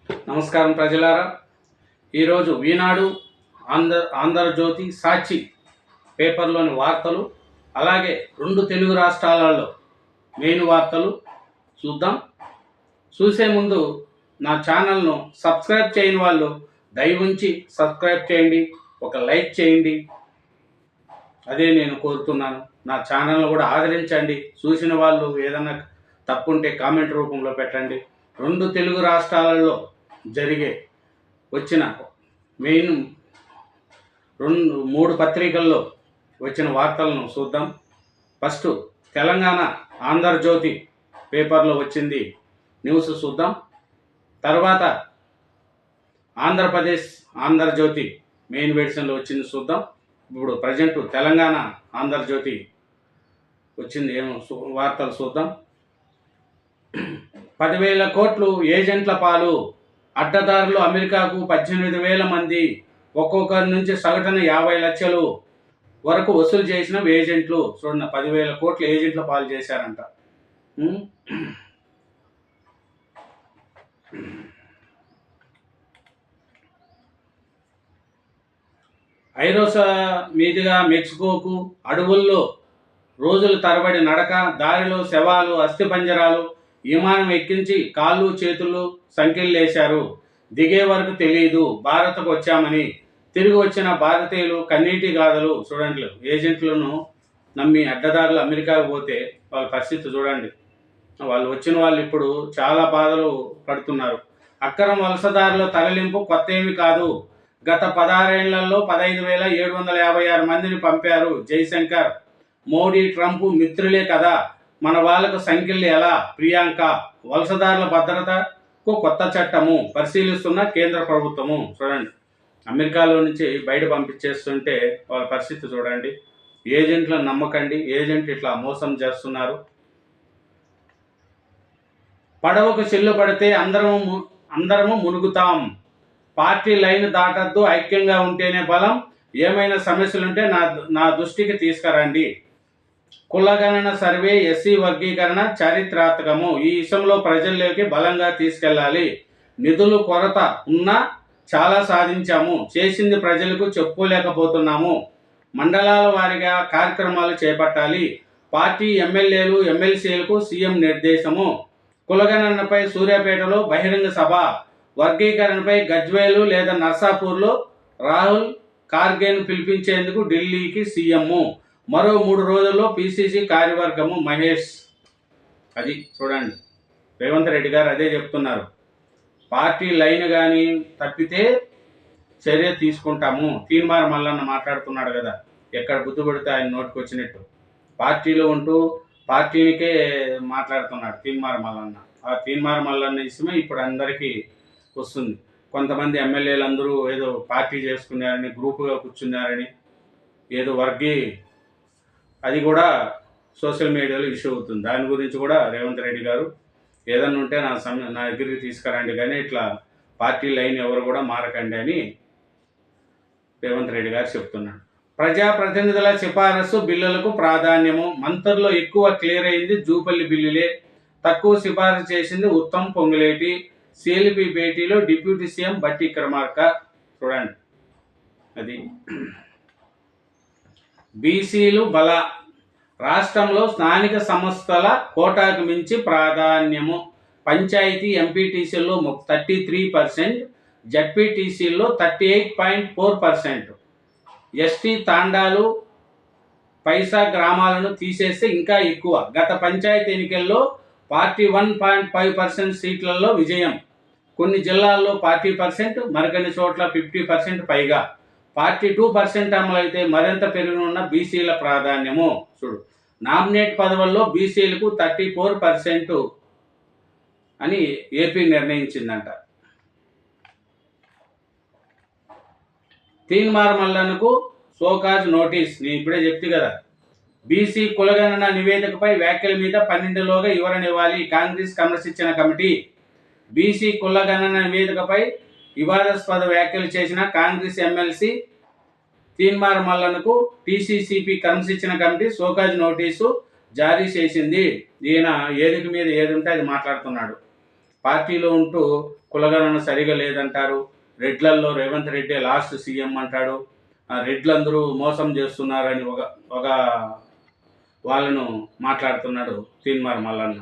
నమస్కారం ప్రజలారా. ఈరోజు ఈనాడు, ఆంధ్రజ్యోతి, సాక్షి పేపర్లోని వార్తలు, అలాగే 2 తెలుగు రాష్ట్రాలలో మెయిన్ వార్తలు చూద్దాం. చూసే ముందు నా ఛానల్ను సబ్స్క్రైబ్ చేయని వాళ్ళు దయవుంచి సబ్స్క్రైబ్ చేయండి, ఒక లైక్ చేయండి, అదే నేను కోరుతున్నాను. నా ఛానల్ను కూడా ఆదరించండి. చూసిన వాళ్ళు ఏదైనా తప్పుంటే కామెంట్ రూపంలో పెట్టండి. 2 తెలుగు రాష్ట్రాలలో వచ్చిన మెయిన్ 3 పత్రికల్లో వచ్చిన వార్తలను చూద్దాం. ఫస్ట్ తెలంగాణ ఆంధ్రజ్యోతి పేపర్లో వచ్చింది న్యూస్ చూద్దాం. తర్వాత ఆంధ్రప్రదేశ్ ఆంధ్రజ్యోతి మెయిన్ ఎడిషన్లో వచ్చింది చూద్దాం. ఇప్పుడు ప్రజెంట్ తెలంగాణ ఆంధ్రజ్యోతి వచ్చింది ఏమో వార్తలు చూద్దాం. 10,000 కోట్లు ఏజెంట్ల పాలు, అడ్డదారులు అమెరికాకు 18,000 మంది, ఒక్కొక్కరి నుంచి సగటున 50 లక్షలు వరకు వసూలు చేసిన ఏజెంట్లు. చూడండి, 10,000 కోట్లు ఏజెంట్ల పాలు చేశారంట. ఐరోసా మీదుగా మెక్సికోకు అడవుల్లో రోజుల తరబడి నడక, దారిలో శవాలు, అస్థిపంజరాలు, విమానం ఎక్కించి కాళ్ళు చేతులు సంకెళ్ళేశారు. దిగే వరకు తెలియదు భారత్కు వచ్చామని. తిరిగి వచ్చిన భారతీయులు కన్నీటి గాథలు. చూడండి, ఏజెంట్లను నమ్మి అడ్డదారులు అమెరికాకు పోతే వాళ్ళ పరిస్థితి చూడండి. వాళ్ళు వచ్చిన వాళ్ళు ఇప్పుడు చాలా బాధలు పడుతున్నారు. అక్రమ వలసదారుల తరలింపు కొత్త ఏమి కాదు. గత 16 ఏళ్లలో 15,756 మందిని పంపారు జైశంకర్. మోడీ, ట్రంప్ మిత్రులే కదా, మన వాళ్ళకు సంఖ్యలు ఎలా? ప్రియాంక. వలసదారుల భద్రతకు కొత్త చట్టము పరిశీలిస్తున్న కేంద్ర ప్రభుత్వము. చూడండి, అమెరికాలో నుంచి బయట పంపించేస్తుంటే వాళ్ళ పరిస్థితి చూడండి. ఏజెంట్లను నమ్మకండి, ఏజెంట్ ఇట్లా మోసం చేస్తున్నారు. పడవకు చిల్లు పడితే అందరము మునుగుతాం. పార్టీ లైన్ దాటద్దు, ఐక్యంగా ఉంటేనే బలం. ఏమైనా సమస్యలుంటే నా దృష్టికి తీసుకురండి. కులగణన సర్వే, ఎస్సీ వర్గీకరణ చారిత్రాత్మకము. ఈ విషయంలో ప్రజల్లోకి బలంగా తీసుకెళ్ళాలి. నిధులు కొరత ఉన్నా చాలా సాధించాము. చేసింది ప్రజలకు చెప్పుకోలేకపోతున్నాము. మండలాల వారీగా కార్యక్రమాలు చేపట్టాలి. పార్టీ ఎమ్మెల్యేలు, ఎమ్మెల్సీలకు సీఎం నిర్దేశము. కులగణనపై సూర్యాపేటలో బహిరంగ సభ. వర్గీకరణపై గజ్వేలు లేదా నర్సాపూర్లో రాహుల్ ఖార్గేను పిలిపించేందుకు ఢిల్లీకి సీఎం. మరో 3 రోజుల్లో పిసిసి కార్యవర్గము. మహేష్. అది చూడండి, రేవంత్ రెడ్డి గారు అదే చెప్తున్నారు. పార్టీ లైన్ కానీ తప్పితే చర్య తీసుకుంటాము. తీన్మార్ మల్లన్న మాట్లాడుతున్నాడు కదా, ఎక్కడ బుద్ధి పడితే ఆయన నోటికి వచ్చినట్టు పార్టీలో ఉంటూ పార్టీనికే మాట్లాడుతున్నాడు తీన్మార్ మల్లన్న. ఆ తీన్మార్ మల్లన్న విషయమే ఇప్పుడు అందరికీ వస్తుంది. కొంతమంది ఎమ్మెల్యేలు అందరూ ఏదో పార్టీ చేసుకున్నారని, గ్రూపుగా కూర్చున్నారని, ఏదో అది కూడా సోషల్ మీడియాలో ఇష్యూ అవుతుంది. దాని గురించి కూడా రేవంత్ రెడ్డి గారు ఏదన్నా ఉంటే నా దగ్గరికి తీసుకురండి, కానీ ఇట్లా పార్టీ లైన్ ఎవరు కూడా మారకండి అని రేవంత్ రెడ్డి గారు చెప్తున్నాడు. ప్రజాప్రతినిధుల సిఫారసు బిల్లులకు ప్రాధాన్యము. మంత్రుల్లో ఎక్కువ క్లియర్ అయింది జూపల్లి బిల్లులే. తక్కువ సిఫారసు చేసింది ఉత్తమ్ పొంగులేటి. సిఎల్పి భేటీలో డిప్యూటీ సీఎం బట్టి విక్రమార్క. చూడండి, అది బీసీలు బల. రాష్ట్రంలో స్థానిక సంస్థల కోటాకు మించి ప్రాధాన్యము. పంచాయతీ ఎంపీటీసీల్లో 33%, జడ్పీటీసీల్లో 38.4%. ఎస్టీ తాండాలు, పైసా గ్రామాలను తీసేస్తే ఇంకా ఎక్కువ. గత పంచాయతీ ఎన్నికల్లో పార్టీ 1.5% సీట్లలో విజయం. కొన్ని జిల్లాల్లో 40%, మరికొన్ని చోట్ల 50% పైగా. పార్టీ 2% అమలైతే మరింత పెరగనున్న బీసీల ప్రాధాన్యము. చూడు, నామినేట్ పదవుల్లో బీసీలకు 34% అని ఏపీ నిర్ణయించిందంట. తీన్మార్ మల్లన్నకు షోకాజ్ నోటీస్. నేను ఇప్పుడే చెప్తే కదా, బీసీ కులగణన నివేదికపై వ్యాఖ్యల మీద 12లోగా వివరణ ఇవ్వాలి. కాంగ్రెస్ కమర్శించిన కమిటీ. బీసీ కులగణన నివేదికపై వివాదాస్పద వ్యాఖ్యలు చేసిన కాంగ్రెస్ ఎమ్మెల్సీ తీన్మార్ మల్లన్నకు టీసీసీపీ కమర్శించిన కమిటీ షోకాజ్ నోటీసు జారీ చేసింది. ఈయన ఏదికి మీద ఏది ఉంటే అది మాట్లాడుతున్నాడు. పార్టీలో ఉంటూ కులగణన సరిగా లేదంటారు. రెడ్లల్లో రేవంత్ రెడ్డి లాస్ట్ సీఎం అంటాడు. రెడ్లందరూ మోసం చేస్తున్నారని ఒక వాళ్ళను మాట్లాడుతున్నాడు తీన్మార్ మల్లన్న.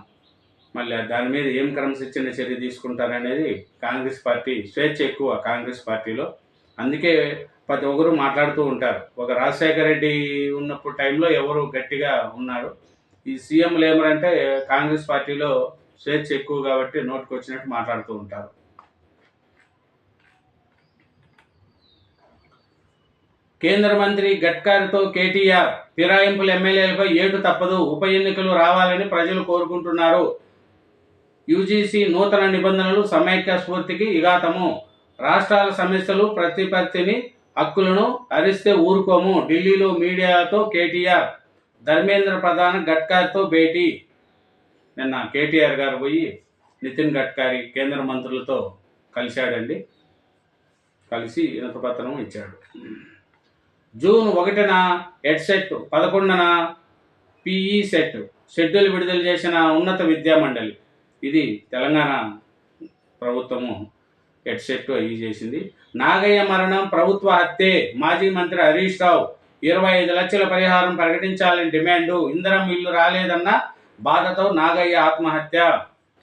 మళ్ళీ దాని మీద ఏం క్రమశిక్షణ చర్య తీసుకుంటారనేది కాంగ్రెస్ పార్టీ స్వేచ్ఛ ఎక్కువ కాంగ్రెస్ పార్టీలో. అందుకే ప్రతి ఒక్కరు మాట్లాడుతూ ఉంటారు. ఒక రాజశేఖర రెడ్డి ఉన్నప్పుడు టైంలో ఎవరు గట్టిగా ఉన్నారు. ఈ సీఎంలు ఏమరంటే కాంగ్రెస్ పార్టీలో స్వేచ్ఛ ఎక్కువ కాబట్టి నోటికి వచ్చినట్టు మాట్లాడుతూ ఉంటారు. కేంద్ర మంత్రి గడ్కరీతో కేటీఆర్ ఫిరాయింపుల ఎమ్మెల్యేలపై ఏటు తప్పదు, ఉప ఎన్నికలు రావాలని ప్రజలు కోరుకుంటున్నారు. యూజీసీ నూతన నిబంధనలు సమైక్య స్ఫూర్తికి విఘాతము, రాష్ట్రాల సమస్యలు ప్రతిపత్తిని హక్కులను హరిస్తే ఊరుకోము. ఢిల్లీలో మీడియాతో కేటీఆర్, ధర్మేంద్ర ప్రధాన్ గడ్కరీతో భేటీ. నిన్న కేటీఆర్ గారు పోయి నితిన్ గడ్కరీ కేంద్ర మంత్రులతో కలిశాడండి. కలిసి వినతిపత్రం ఇచ్చాడు. జూన్ 1న హెడ్సెట్, 11న పిఈ సెట్ షెడ్యూల్ విడుదల చేసిన ఉన్నత విద్యా మండలి. ఇది తెలంగాణ ప్రభుత్వము హెడ్సెట్ అవి చేసింది. నాగయ్య మరణం ప్రభుత్వ హత్యే, మాజీ మంత్రి హరీష్ రావు 25 లక్షల పరిహారం ప్రకటించాలని డిమాండు. ఇందిరమ్మ ఇల్లు రాలేదన్న బాధతో నాగయ్య ఆత్మహత్య.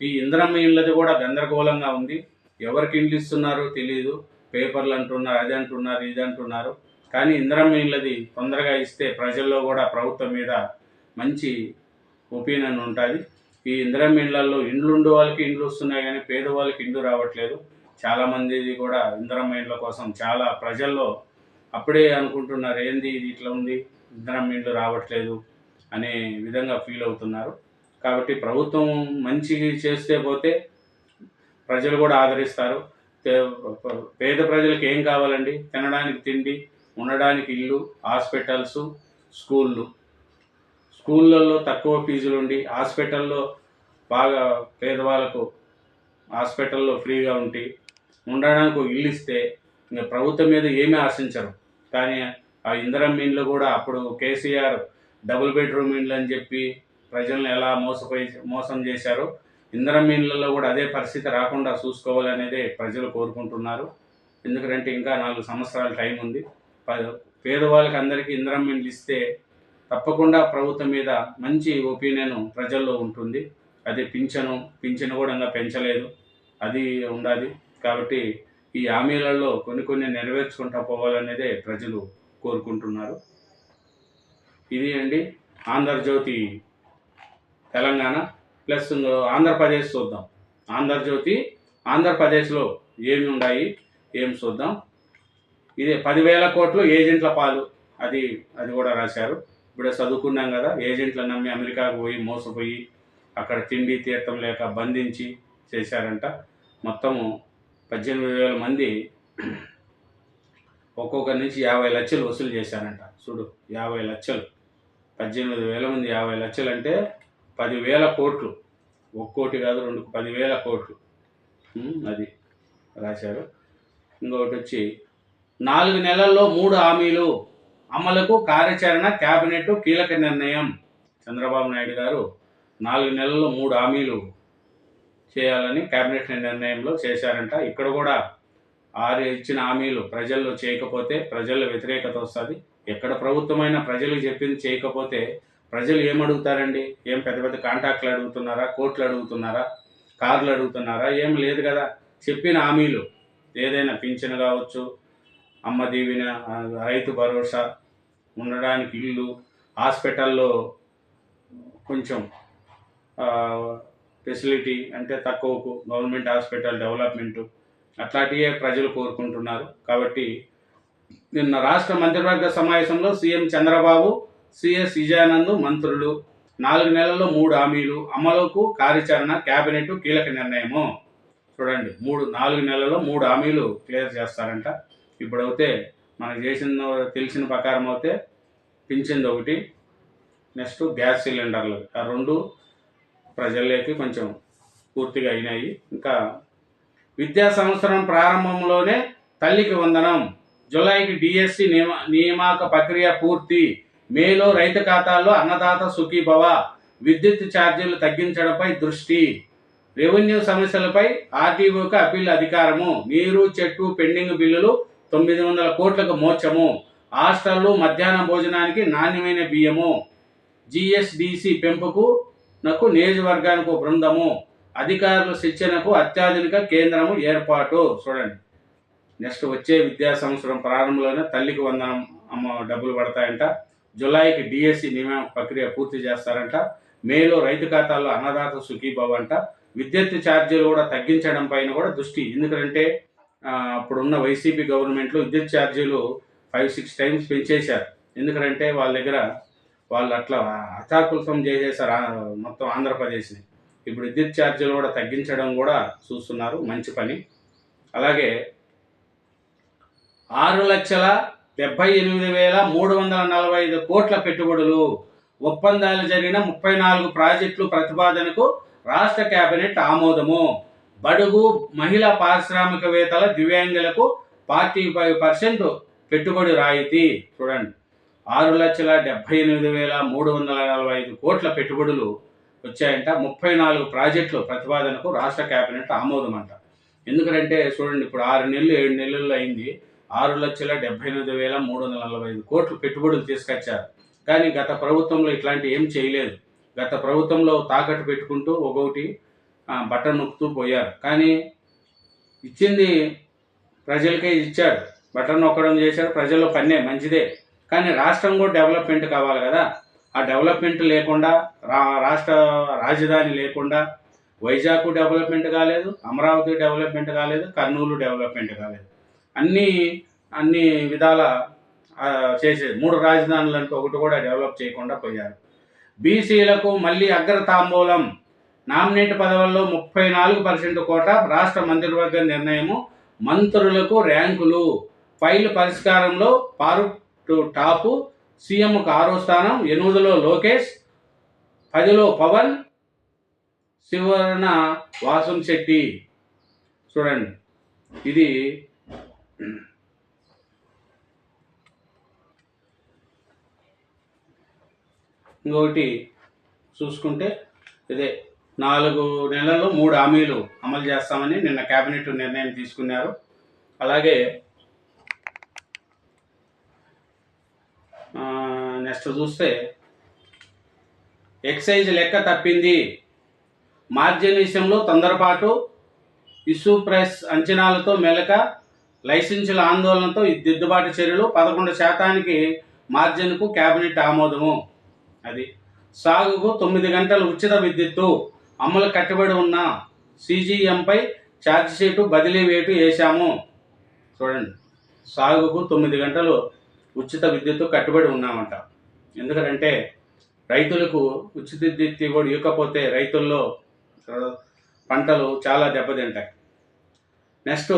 ఈ ఇందిరమ్మ ఇళ్ళది కూడా గందరగోళంగా ఉంది. ఎవరికి ఇండ్లు ఇస్తున్నారో తెలియదు. పేపర్లు అంటున్నారు, అది అంటున్నారు, ఇది అంటున్నారు. కానీ ఇందిరమ్మ ఇళ్ళది తొందరగా ఇస్తే ప్రజల్లో కూడా ప్రభుత్వం మీద మంచి ఒపీనియన్ ఉంటుంది. ఈ ఇందిరమ్మ ఇళ్లలో ఇండ్లు ఉండే వాళ్ళకి ఇండ్లు వస్తున్నాయి, కానీ పేదవాళ్ళకి ఇండ్లు రావట్లేదు. చాలామంది కూడా ఇందిరమ్మ ఇళ్ళ కోసం చాలా ప్రజల్లో అప్పుడే అనుకుంటున్నారు, ఏంది ఇది ఇట్లా ఉంది, ఇందిరమ్మ ఇళ్ళు రావట్లేదు అనే విధంగా ఫీల్ అవుతున్నారు. కాబట్టి ప్రభుత్వం మంచి చేస్తే పోతే ప్రజలు కూడా ఆదరిస్తారు. పేద ప్రజలకు ఏం కావాలండి? తినడానికి తిండి, ఉండడానికి ఇల్లు, హాస్పిటల్స్, స్కూళ్ళల్లో తక్కువ ఫీజులు ఉండి హాస్పిటల్లో బాగా పేదవాళ్ళకు హాస్పిటల్లో ఫ్రీగా ఉండి ఉండడానికి ఇల్లు ఇస్తే ఇంకా ప్రభుత్వం మీద ఏమీ ఆశించరు. కానీ ఆ ఇందిరమ్మ ఇండ్లు కూడా అప్పుడు కేసీఆర్ డబుల్ బెడ్రూమ్ ఇండ్లు అని చెప్పి ప్రజలను ఎలా మోసం చేశారో ఇందిరమ్మ ఇండ్లలో కూడా అదే పరిస్థితి రాకుండా చూసుకోవాలనేదే ప్రజలు కోరుకుంటున్నారు. ఎందుకంటే ఇంకా 4 సంవత్సరాల టైం ఉంది. పేదవాళ్ళకి అందరికీ ఇందిరమ్మ ఇండ్లు ఇస్తే తప్పకుండా ప్రభుత్వం మీద మంచి ఒపీనియన్ ప్రజల్లో ఉంటుంది. అది పింఛను కూడా ఇంకా పెంచలేదు, అది ఉండాలి. కాబట్టి ఈ హామీలలో కొన్ని నెరవేర్చుకుంటూ పోవాలనేదే ప్రజలు కోరుకుంటున్నారు. ఇది అండి ఆంధ్రజ్యోతి తెలంగాణ ప్లస్ ఆంధ్రప్రదేశ్ చూద్దాం. ఆంధ్రజ్యోతి ఆంధ్రప్రదేశ్లో ఏమి ఉన్నాయి ఏం చూద్దాం. ఇదే 10,000 కోట్లు ఏజెంట్ల పాలు, అది కూడా రాశారు. ఇప్పుడే చదువుకున్నాం కదా, ఏజెంట్ల నమ్మి అమెరికాకు పోయి మోసపోయి అక్కడ తిండి తీర్థం లేక బంధించి చేశారంట. మొత్తము 18,000 మంది ఒక్కొక్కరి నుంచి 50 లక్షలు వసూలు చేశారంట. చూడు, 50 లక్షలు, 18,000 మంది 50 లక్షలు అంటే 10,000 కోట్లు. 1 కోటి కాదు, 10,000 కోట్లు. అది రాశారు. ఇంకొకటి వచ్చి 4 నెలల్లో 3 హామీలు అమలుకు కార్యాచరణ, క్యాబినెట్ కీలక నిర్ణయం. చంద్రబాబు నాయుడు గారు 4 నెలల్లో 3 హామీలు చేయాలని క్యాబినెట్ నిర్ణయంలో చేశారంట. ఇక్కడ కూడా 6 ఇచ్చిన హామీలు ప్రజల్లో చేయకపోతే ప్రజల్లో వ్యతిరేకత వస్తుంది. ఎక్కడ ప్రభుత్వమైనా ప్రజలకు చెప్పింది చేయకపోతే ప్రజలు ఏమడుగుతారండి? ఏం పెద్ద పెద్ద కాంట్రాక్ట్లు అడుగుతున్నారా, కోట్లు అడుగుతున్నారా, కార్లు అడుగుతున్నారా? ఏం లేదు కదా. చెప్పిన హామీలు ఏదైనా పింఛను కావచ్చు, అమ్మ దీవెన, రైతు భరోసా, ఉండడానికి ఇల్లు, హాస్పిటల్లో కొంచెం ఫెసిలిటీ అంటే తక్కువకు గవర్నమెంట్ హాస్పిటల్ డెవలప్మెంటు, అట్లాంటివే ప్రజలు కోరుకుంటున్నారు. కాబట్టి నిన్న రాష్ట్ర మంత్రివర్గ సమావేశంలో సీఎం చంద్రబాబు, సిఎస్ విజయానంద్ మంత్రులు 4 నెలల్లో 3 హామీలు అమలుకు కార్యాచరణ, క్యాబినెట్ కీలక నిర్ణయము. చూడండి, 4 నెలల్లో 3 హామీలు క్లియర్ చేస్తారంట. ఇప్పుడైతే మనకు తెలిసిన ప్రకారం అయితే పింఛన్ది ఒకటి, నెక్స్ట్ గ్యాస్ సిలిండర్లు, ఆ 2 ప్రజల్లోకి కొంచెం పూర్తిగా అయినాయి. ఇంకా విద్యా సంవత్సరం ప్రారంభంలోనే తల్లికి వందనం, జులైకి డిఎస్సి నియామక ప్రక్రియ పూర్తి, మేలో రైతు ఖాతాల్లో అన్నదాత సుఖీభవ, విద్యుత్ ఛార్జీలు తగ్గించడంపై దృష్టి. రెవెన్యూ సమస్యలపై ఆర్టీఓకి అప్పీల్ అధికారము. నీరు చెట్టు పెండింగ్ బిల్లులు 900 కోట్లకు మోక్షము. హాస్టళ్లు మధ్యాహ్న భోజనానికి నాణ్యమైన బియ్యము. జిఎస్డిసి పెంపుకు నియోజకవర్గానికి బృందము. అధికారుల శిక్షణకు అత్యాధునిక కేంద్రము ఏర్పాటు. చూడండి, నెక్స్ట్ వచ్చే విద్యా సంవత్సరం ప్రారంభంలోనే తల్లికి వందనం డబ్బులు పడతాయంట. జులైకి డిఎస్సి నియామక ప్రక్రియ పూర్తి చేస్తారంట. మేలో రైతు ఖాతాల్లో అన్నదాత సుఖీభవ అంట. విద్యుత్ ఛార్జీలు కూడా తగ్గించడం పైన కూడా దృష్టి. ఎందుకంటే అప్పుడున్న వైసీపీ గవర్నమెంట్లో విద్యుత్ ఛార్జీలు 5-6 టైమ్స్ పెంచేశారు. ఎందుకంటే వాళ్ళ దగ్గర వాళ్ళు అట్లా అచాకులతం చేసేసారు మొత్తం ఆంధ్రప్రదేశ్ని. ఇప్పుడు విద్యుత్ ఛార్జీలు కూడా తగ్గించడం కూడా చూస్తున్నారు, మంచి పని. అలాగే 6,78,345 కోట్ల పెట్టుబడులు, ఒప్పందాలు జరిగిన 34 ప్రాజెక్టులు ప్రతిపాదనకు రాష్ట్ర కేబినెట్ ఆమోదము. బడుగు మహిళా పారిశ్రామికవేత్తల దివ్యాంగులకు 45% పెట్టుబడి రాయితీ. చూడండి, 6,78,345 కోట్ల పెట్టుబడులు వచ్చాయంట. 34 ప్రాజెక్టులు ప్రతిపాదనకు రాష్ట్ర కేబినెట్ ఆమోదం అంట. ఎందుకంటే చూడండి, ఇప్పుడు 6 నెలలు 7 నెలల్లో అయింది. 6,78,345 కోట్లు పెట్టుబడులు తీసుకొచ్చారు. కానీ గత ప్రభుత్వంలో ఇట్లాంటి ఏం చేయలేదు. గత ప్రభుత్వంలో తాకట్టు పెట్టుకుంటూ ఒక్కొక్కటి బటన్ నొక్కుతూ పోయారు. కానీ ఇచ్చింది ప్రజలకే ఇచ్చాడు. బటన్ నొక్కడం చేశాడు, ప్రజల్లో పన్నే మంచిదే. కానీ రాష్ట్రం కూడా డెవలప్మెంట్ కావాలి కదా. ఆ డెవలప్మెంట్ లేకుండా, రాష్ట్ర రాజధాని లేకుండా వైజాగ్ డెవలప్మెంట్ కాలేదు, అమరావతి డెవలప్మెంట్ కాలేదు, కర్నూలు డెవలప్మెంట్ కాలేదు. అన్ని విధాల చేసేది. 3 రాజధానులు అంటే ఒకటి కూడా డెవలప్ చేయకుండా పోయారు. బీసీలకు మళ్ళీ అగ్రతాంబూలం. నామినేట్ పదవుల్లో 34% కోట. రాష్ట్ర మంత్రివర్గ నిర్ణయము. మంత్రులకు ర్యాంకులు. ఫైలు పరిష్కారంలో ఫారూక్ టాపు. సీఎంకు 6వ స్థానం. 8లో లోకేష్, 10లో పవన్, శివరణ వాసంశెట్టి. చూడండి, ఇది ఇంకొకటి చూసుకుంటే ఇదే 4 నెలల్లో 3 హామీలు అమలు చేస్తామని నిన్న కేబినెట్ నిర్ణయం తీసుకున్నారు. అలాగే నెక్స్ట్ చూస్తే ఎక్సైజ్ లెక్క తప్పింది. మార్జిన్ విషయంలో తొందరపాటు. ఇష్యూ ప్రైస్ అంచనాలతో మెలక. లైసెన్సుల ఆందోళనతో దిద్దుబాటు చర్యలు. 11% మార్జిన్కు కేబినెట్ ఆమోదము. అది సాగుకు 9 గంటలు ఉచిత విద్యుత్తు అమలు కట్టుబడి ఉన్న సీజీఎంపై ఛార్జ్షీటు బదిలీ వేటు వేశాము. చూడండి, సాగుకు 9 గంటలు ఉచిత విద్యుత్తు కట్టుబడి ఉన్నామంట. ఎందుకంటే రైతులకు ఉచిత విద్యుత్ ఇవ్వకపోతే రైతుల్లో పంటలు చాలా దెబ్బతింటాయి. నెక్స్ట్,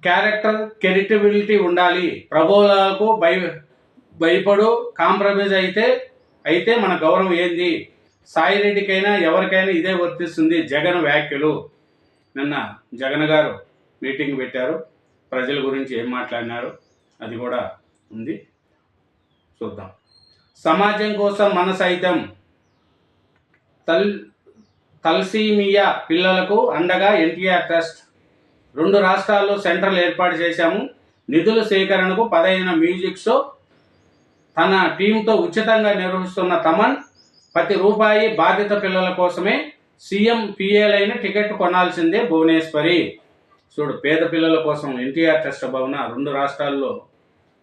క్యారెక్టర్ క్రెడిటబిలిటీ ఉండాలి. ప్రబోధాలకు భయపడు కాంప్రమైజ్ అయితే మన గౌరవం ఏంది? సాయిరెడ్డికైనా ఎవరికైనా ఇదే వర్తిస్తుంది. జగన్ వ్యాఖ్యలు. నిన్న జగన్ గారు మీటింగ్ పెట్టారు. ప్రజల గురించి ఏం మాట్లాడినారు అది కూడా ఉంది, చూద్దాం. సమాజం కోసం మన సైతం. తలసీమియా పిల్లలకు అండగా ఎన్టీఆర్ ట్రస్ట్. 2 రాష్ట్రాల్లో సెంటర్లు ఏర్పాటు చేశాము. నిధుల సేకరణకు 15 మ్యూజిక్ షో తన టీంతో ఉచితంగా నిర్వహిస్తున్న తమన్. ప్రతి రూపాయి బాధిత పిల్లల కోసమే. సీఎం పిఏలైన టికెట్ కొనాల్సిందే భువనేశ్వరి. చూడు, పేద పిల్లల కోసం ఎన్టీఆర్ ట్రస్ట్ భవన 2 రాష్ట్రాల్లో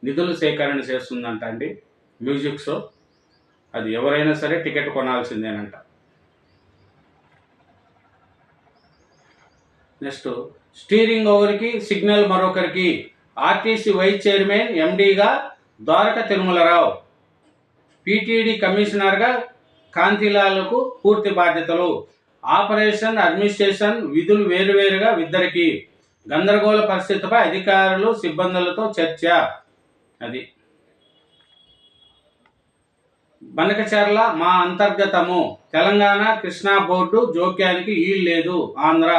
నిధులు సేకరణ చేస్తుందంట అండి. మ్యూజిక్ షో అది ఎవరైనా సరే టికెట్ కొనాల్సిందేనంట. నెక్స్ట్, స్టీరింగ్ ఒకరికి సిగ్నల్ మరొకరికి. ఆర్టీసీ వైస్ చైర్మన్ ఎండీగా ద్వారక తిరుమలరావు. పీటీడీ కమిషనర్గా కాంతిలాలకు పూర్తి బాధ్యతలు. ఆపరేషన్ అడ్మినిస్ట్రేషన్ విధులు వేరువేరుగా ఇద్దరికి. గందరగోళ పరిస్థితిపై అధికారులు సిబ్బందులతో చర్చ. అది బనకచర్ల మా అంతర్గతము. తెలంగాణ కృష్ణా బోర్డు జోక్యానికి ఈల్లేదు. ఆంధ్ర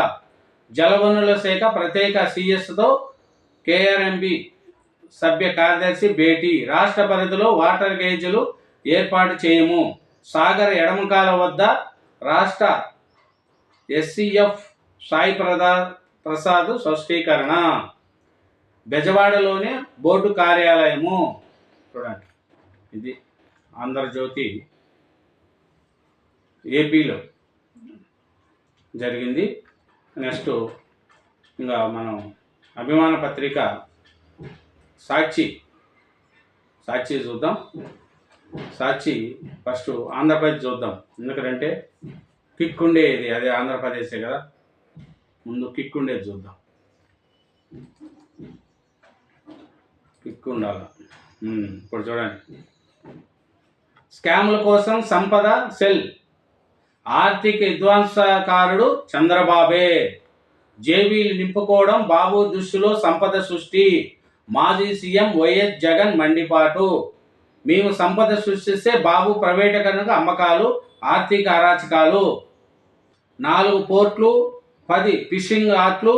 జలవనరుల శాఖ ప్రత్యేక సిఎస్తో కేఆర్ఎంబి సభ్య కార్యదర్శి భేటీ. రాష్ట్ర పరిధిలో వాటర్ గేజ్లు ఏర్పాటు చేయము. సాగర్ ఎడమకాల వద్ద రాష్ట్ర ఎస్సీఎఫ్ సాయి ప్రసాద్ స్పష్టీకరణ. బెజవాడలోనే బోర్డు కార్యాలయము. చూడండి, ఇది ఆంధ్రజ్యోతి ఏపీలో జరిగింది. నెక్స్ట్ ఇంకా మనం అభిమాన పత్రిక సాక్షి చూద్దాం. సాక్షి ఫస్ట్ ఆంధ్రప్రదేశ్ చూద్దాం, ఎందుకంటే కిక్ ఉండేది అదే ఆంధ్రప్రదేశే కదా, ముందు కిక్ ఉండేది చూద్దాం. కిక్ ఉండాలి. ఇప్పుడు చూడండి, స్కామ్ల కోసం సంపద సెల్, ఆర్థిక విధ్వంసకారుడు చంద్రబాబే, జేబీలు నింపుకోవడం బాబు దృష్టిలో సంపద సృష్టి, మాజీ సీఎం వైఎస్ జగన్ మండిపాటు. మేము సంపద సృష్టిస్తే బాబు ప్రైవేటీకరణకు అమ్మకాలు, ఆర్థిక అరాచకాలు. 4 పోర్ట్లు, 10 ఫిషింగ్ ఆర్ట్లు,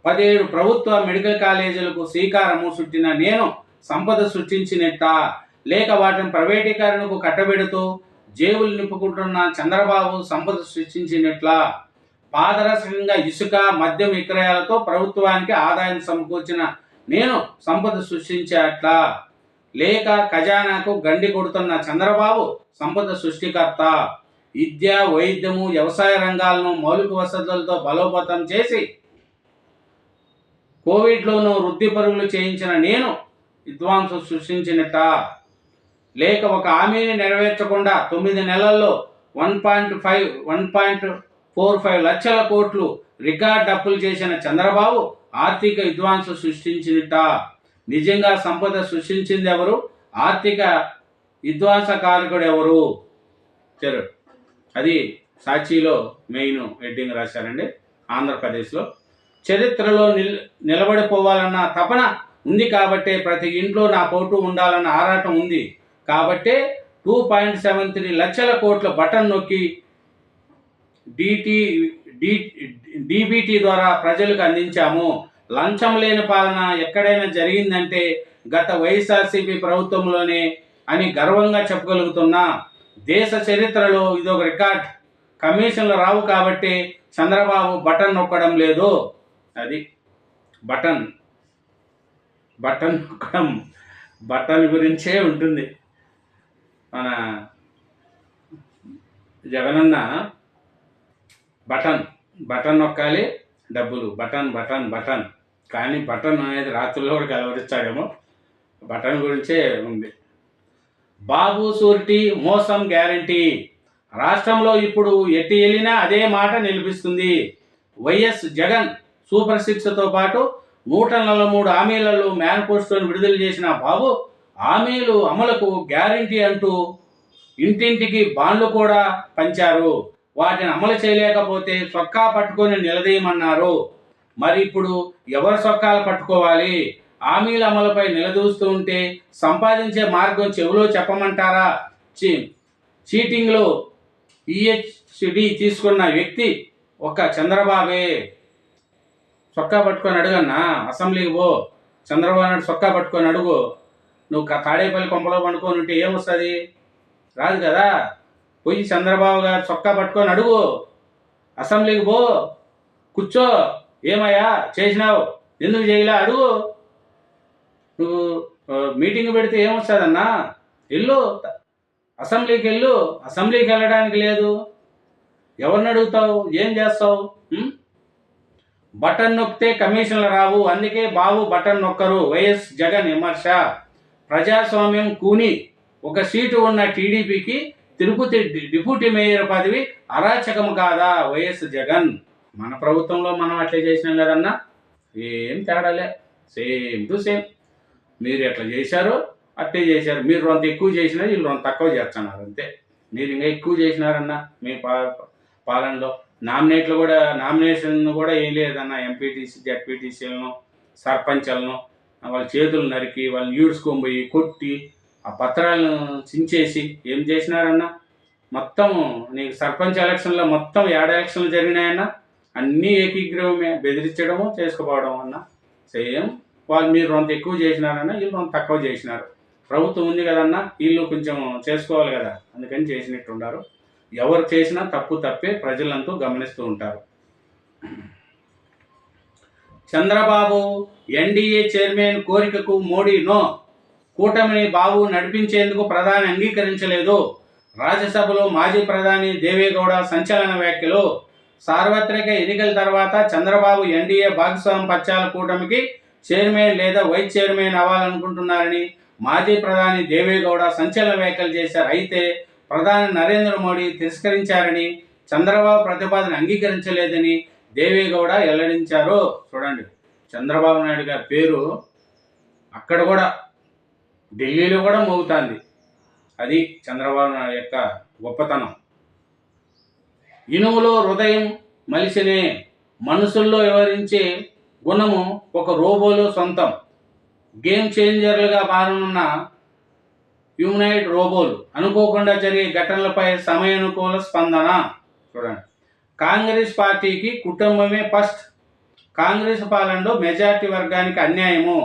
17 ప్రభుత్వ మెడికల్ కాలేజీలకు శ్రీకారము చుట్టిన నేను సంపద సృష్టించినట్ట, లేక వాటిని ప్రైవేటీకరణకు కట్టబెడుతూ జేబులు నింపుకుంటున్న చంద్రబాబు సంపద సృష్టించినట్లా? పారదర్శకంగా ఇసుక, మద్యం విక్రయాలతో ప్రభుత్వానికి ఆదాయం సమకూర్చిన నేను సంపద సృష్టించేట్లా, లేక ఖజానాకు గండి కొడుతున్న చంద్రబాబు సంపద సృష్టికర్త? విద్య, వైద్యము, వ్యవసాయ రంగాలను మౌలిక వసతులతో బలోపేతం చేసి కోవిడ్లోనూ వృద్ధి పరుగులు చేయించిన నేను విధ్వంసం సృష్టించినట్ట, లేక ఒక హామీని నెరవేర్చకుండా 9 నెలల్లో 1.45 లక్షల కోట్లు రికార్డ్ అప్పులు చేసిన చంద్రబాబు ఆర్థిక విధ్వంసం సృష్టించినట్ట? నిజంగా సంపద సృష్టించింది ఎవరు? ఆర్థిక విధ్వంసకారకుడు ఎవరు? అది సాక్షిలో మెయిన్ హెడ్డింగ్ రాశారండి. ఆంధ్రప్రదేశ్లో చరిత్రలో నిలబడిపోవాలన్న తపన ఉంది కాబట్టే ప్రతి ఇంట్లో నా పోటు ఉండాలన్న ఆరాటం ఉంది కాబట్టే 2.73 లక్షల కోట్ల బటన్ నొక్కి డీబీటీ ద్వారా ప్రజలకు అందించాము. లంచం లేని పాలన ఎక్కడైనా జరిగిందంటే గత వైఎస్ఆర్సీపీ ప్రభుత్వంలోనే అని గర్వంగా చెప్పగలుగుతున్నా. దేశ చరిత్రలో ఇదొక రికార్డ్. కమిషన్లు రావు కాబట్టి చంద్రబాబు బటన్ నొక్కడం లేదు. అది బటన్ నొక్కడం, బటన్ గురించే ఉంటుంది. మన జగనన్న బటన్ నొక్కాలి, డబ్బులు బటన్ కానీ బటన్ అనేది రాత్రుల్లో కూడా కలవరిస్తాడేమో. బటన్ గురించే ఉంది. బాబు సూరిటీ మోసం గ్యారంటీ. రాష్ట్రంలో ఇప్పుడు ఎట్టి వెళ్ళినా అదే మాట నిలిపిస్తుంది. వైఎస్ జగన్ సూపర్ 6తో పాటు 143 హామీలలో మేనిఫెస్టోను విడుదల చేసిన బాబు హామీలు అమలుకు గ్యారంటీ అంటూ ఇంటింటికి బాండ్లు కూడా పంచారు. వాటిని అమలు చేయలేకపోతే చొక్కా పట్టుకొని నిలదీయమన్నారు. మరి ఇప్పుడు ఎవరు చొక్కాలు పట్టుకోవాలి? హామీల అమలుపై నిలదూస్తూ ఉంటే సంపాదించే మార్గం చెవిలో చెప్పమంటారా? చీటింగ్లో పిహెచ్డి తీసుకున్న వ్యక్తి ఒక్క చంద్రబాబే. చొక్కా పట్టుకొని అడుగన్నా, అసెంబ్లీకి పో, చంద్రబాబు నాయుడు చొక్కా పట్టుకొని అడుగు. నువ్వు తాడేపల్లి కొంపలో పండుకొని ఉంటే ఏమొస్తుంది? రాదు కదా. పోయి చంద్రబాబు గారు చొక్కా పట్టుకొని అడుగు, అసెంబ్లీకి పో, కూర్చో. ఏమయ్యా చేసినావు, ఎందుకు చేయలే అడుగు. నువ్వు మీటింగ్ పెడితే ఏమొస్తుందన్నా? వెళ్ళు, అసెంబ్లీకి వెళ్ళు. అసెంబ్లీకి వెళ్ళడానికి లేదు, ఎవరిని అడుగుతావు? ఏం చేస్తావు? బటన్ నొక్కితే కమిషన్లు రావు, అందుకే బాబు బటన్ నొక్కరు. వైఎస్ జగన్ విమర్శ. ప్రజాస్వామ్యం కూని. ఒక సీటు ఉన్న టీడీపీకి తిరుపతి డిప్యూటీ మేయర్ పదవి అరాచకం కాదా? వైఎస్ జగన్. మన ప్రభుత్వంలో మనం అట్లే చేసినాం కదన్నా, ఏం తేడాలే, సేమ్ టు సేమ్. మీరు ఎట్లా చేశారో అట్లే చేశారు. మీరు అంత ఎక్కువ చేసినా వీళ్ళు అంత తక్కువ చేస్తున్నారు, అంతే. మీరు ఇంకా ఎక్కువ చేసినారన్నా మీ పాలనలో. నామినేషన్ కూడా ఏం లేదన్న. ఎంపీటీసీ, జడ్పీటీసీలను, సర్పంచ్లను వాళ్ళ చేతులు నరికి, వాళ్ళని ఈడ్చుకొని పోయి కొట్టి, ఆ పత్రాలను చించేసి ఏం చేసినారన్నా? మొత్తం నీకు సర్పంచ్ ఎలక్షన్లో మొత్తం 7 ఎలక్షన్లు జరిగినాయన్నా, అన్నీ ఏకీగ్రహమే. బెదిరించడము, చేసుకుపోవడం అన్న సేమ్. మీరు అంత ఎక్కువ చేసినారన్నా, వీళ్ళు అంత తక్కువ చేసినారు. ప్రభుత్వం ఉంది కదన్నా, వీళ్ళు కొంచెం చేసుకోవాలి కదా, అందుకని చేసినట్టుండారు. ఎవరు చేసినా తప్పే, ప్రజలంతా గమనిస్తూ ఉంటారు. చంద్రబాబు ఎన్డీఏ చైర్మన్ కోరికకు మోడీ నో. కూటమిని బాబు నడిపించేందుకు ప్రధాని అంగీకరించలేదు. రాజ్యసభలో మాజీ ప్రధాని దేవేగౌడ సంచలన వ్యాఖ్యలు. సార్వత్రిక ఎన్నికల తర్వాత చంద్రబాబు ఎన్డీఏ భాగస్వామ్య పక్షాల కూటమికి చైర్మన్ లేదా వైస్ చైర్మన్ అవ్వాలనుకుంటున్నారని మాజీ ప్రధాని దేవేగౌడ సంచలన వ్యాఖ్యలు చేశారు. అయితే ప్రధాని నరేంద్ర మోడీ తిరస్కరించారని, చంద్రబాబు ప్రతిపాదన అంగీకరించలేదని దేవేగౌడ వెల్లడించారు. చూడండి, చంద్రబాబు నాయుడు గారి పేరు అక్కడ కూడా ఢిల్లీలో కూడా మోగుతుంది. అది చంద్రబాబు నాయుడు యొక్క గొప్పతనం. ఇనుములో హృదయం మలిసినే మనసుల్లో వివరించే గుణము ఒక రోబోలో సొంతం. గేమ్ చేంజర్లుగా మారనున్న హ్యూమనాయిడ్ రోబోలు, అనుకోకుండా జరిగే ఘటనలపై సమయానుకూల స్పందన. చూడండి, కాంగ్రెస్ పార్టీకి కుటుంబమే ఫస్ట్. కాంగ్రెస్ పాలనలో మెజార్టీ వర్గానికి అన్యాయము.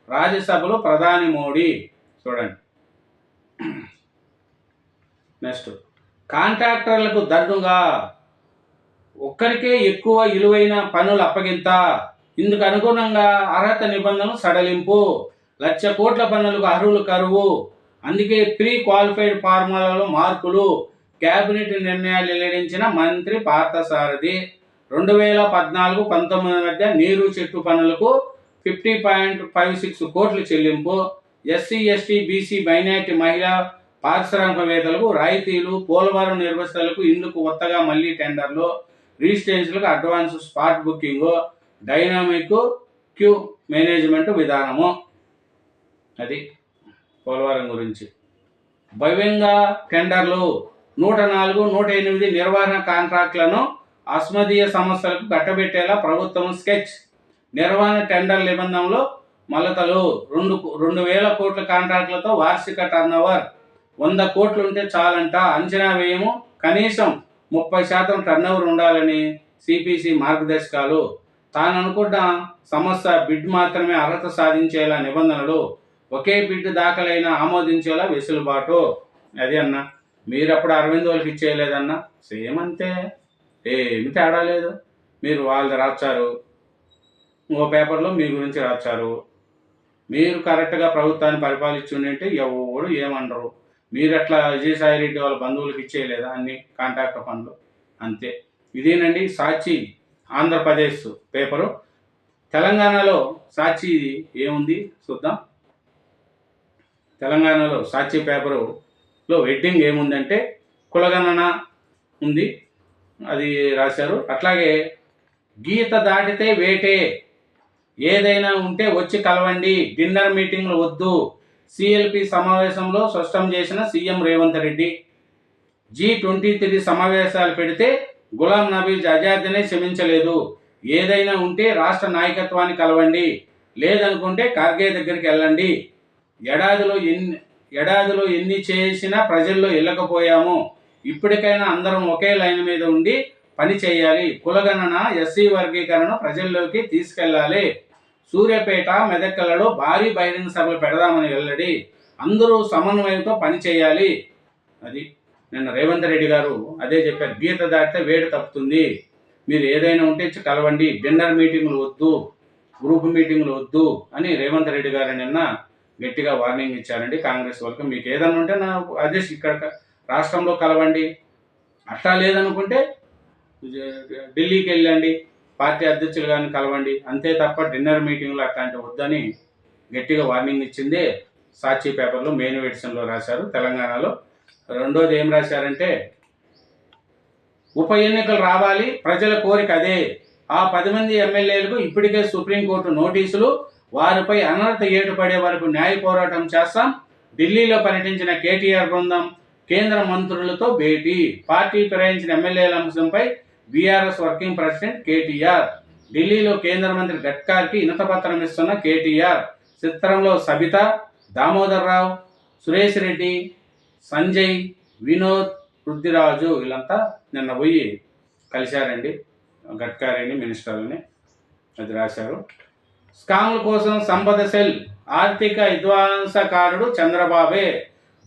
రాజ్యసభలో ప్రధాని మోడీ. చూడండి, నెక్స్ట్, కాంట్రాక్టర్లకు దన్నుగా ఒక్కరికే ఎక్కువ విలువైన పనులు అప్పగింత. ఇందుకు అనుగుణంగా అర్హత నిబంధనలు సడలింపు. 1,00,000 కోట్ల పన్నులకు అర్హులు కరువు. అందుకే ప్రీ క్వాలిఫైడ్ ఫార్ములాలో మార్పులు. కేబినెట్ నిర్ణయాలు వెల్లడించిన మంత్రి పార్థసారథి. 2014-19 మధ్య నీరు చెట్టు పనులకు 50.56 కోట్లు చెల్లింపు. ఎస్సీ, ఎస్టీ, బీసీ, మైనార్టీ, మహిళా పారిశ్రామికవేత్తలకు రాయితీలు. పోలవరం నిర్వహణలకు ఇందుకు కొత్తగా మళ్లీ టెండర్లు. రిజిస్ట్రేషన్లకు advance spot booking. Dynamic queue management విధానము. అది పోలవరం గురించి. భవ్యంగా టెండర్లు. 104, 108 నిర్వహణ కాంట్రాక్టులను అస్మదీయ సంస్థలకు కట్టబెట్టేలా ప్రభుత్వం స్కెచ్. నిర్వహణ టెండర్ నిబంధనలో మలతలు. 2,000 కోట్ల కాంట్రాక్టులతో వార్షిక టర్నోవర్ 100 కోట్లు ఉంటే చాలంట. అంచనా వ్యయము కనీసం 30% టర్నోవర్ ఉండాలని సిపిసి మార్గదర్శకాలు. తాను అనుకున్న సంస్థ బిడ్ మాత్రమే అర్హత సాధించేలా నిబంధనలు. ఒకే బిడ్ దాఖలైన ఆమోదించేలా వెసులుబాటు. అది అన్న, మీరు అప్పుడు అరవింద్ వాళ్ళకి ఇచ్చేయలేదన్న, సేమ్ అంతే, ఏమి తేడా లేదు. మీరు వాళ్ళది రాచారు, ఇంకో పేపర్లో మీ గురించి రాచారు. మీరు కరెక్ట్గా ప్రభుత్వాన్ని పరిపాలించి ఉంటే ఎవరు ఏమనరు. మీరు అట్లా విజయసాయి రెడ్డి వాళ్ళ బంధువులకు ఇచ్చేయలేదా అన్ని కాంట్రాక్టర్ పనులు? అంతే. ఇదేనండి సాక్షి ఆంధ్రప్రదేశ్ పేపరు. తెలంగాణలో సాక్షి ఏముంది చూద్దాం. తెలంగాణలో సాక్షి పేపరులో హెడ్డింగ్ ఏముందంటే కులగణన ఉంది, అది రాశారు. అట్లాగే గీత దాటితే వేటే, ఏదైనా ఉంటే వచ్చి కలవండి, డిన్నర్ మీటింగ్లు వద్దు. సిఎల్పి సమావేశంలో స్పష్టం చేసిన సీఎం రేవంత్ రెడ్డి. G23 సమావేశాలు పెడితే గులాం నబీ ఆజాద్నే క్షమించలేదు. ఏదైనా ఉంటే రాష్ట్ర నాయకత్వాన్ని కలవండి, లేదనుకుంటే ఖర్గే దగ్గరికి వెళ్ళండి. ఏడాదిలో ఎన్ని చేసినా ప్రజల్లో వెళ్ళకపోయాము. ఇప్పటికైనా అందరం ఒకే లైన్ మీద ఉండి పని చేయాలి. కులగణన, ఎస్సీ వర్గీకరణ ప్రజల్లోకి తీసుకెళ్లాలి. సూర్యాపేట, మెదక్లలో భారీ బహిరంగ సభలు పెడదామని వెల్లడి. అందరూ సమన్వయంతో పని చేయాలి. అది నిన్న రేవంత్ రెడ్డి గారు అదే చెప్పారు. గీత దాటితే వేడి తప్పుతుంది. మీరు ఏదైనా ఉంటే కలవండి, డిన్నర్ మీటింగ్లు వద్దు, గ్రూప్ మీటింగ్లు వద్దు అని రేవంత్ రెడ్డి గారు నిన్న గట్టిగా వార్నింగ్ ఇచ్చారండి కాంగ్రెస్ వాళ్ళకి. మీకు ఏదైనా ఉంటే నా అదే ఇక్కడ రాష్ట్రంలో కలవండి, అట్లా లేదనుకుంటే ఢిల్లీకి వెళ్ళండి, పార్టీ అధ్యక్షులు కానీ కలవండి, అంతే తప్ప డిన్నర్ మీటింగ్లు అట్లాంటివి వద్దని గట్టిగా వార్నింగ్ ఇచ్చిందే సాక్షి పేపర్లో మెయిన్ ఎడిషన్లో రాశారు. తెలంగాణలో రెండోది ఏం రాశారంటే, ఉప ఎన్నికలు రావాలి, ప్రజల కోరిక అదే. ఆ 10 మంది ఎమ్మెల్యేలకు ఇప్పటికే సుప్రీంకోర్టు నోటీసులు. వారిపై అనర్హత ఏటుపడే వరకు న్యాయ పోరాటం చేస్తాం. ఢిల్లీలో పర్యటించిన కేటీఆర్ బృందం కేంద్ర మంత్రులతో భేటీ. పార్టీ ఫిరాయించిన ఎమ్మెల్యేల అంశంపై బీఆర్ఎస్ వర్కింగ్ ప్రెసిడెంట్ కేటీఆర్. ఢిల్లీలో కేంద్ర మంత్రి గడ్కరీకి వినతిపత్రం ఇస్తున్న కేటీఆర్. చిత్రంలో సబితా, దామోదర్ రావు, సురేష్ రెడ్డి, సంజయ్, వినోద్, పృథ్వీరాజు వీళ్ళంతా నిన్న పోయి కలిశారండి గడ్కరీని, మినిస్టర్లని. అది రాశారు. స్కామ్ల కోసం సంపద సెల్. ఆర్థిక విధ్వంసకారుడు చంద్రబాబే.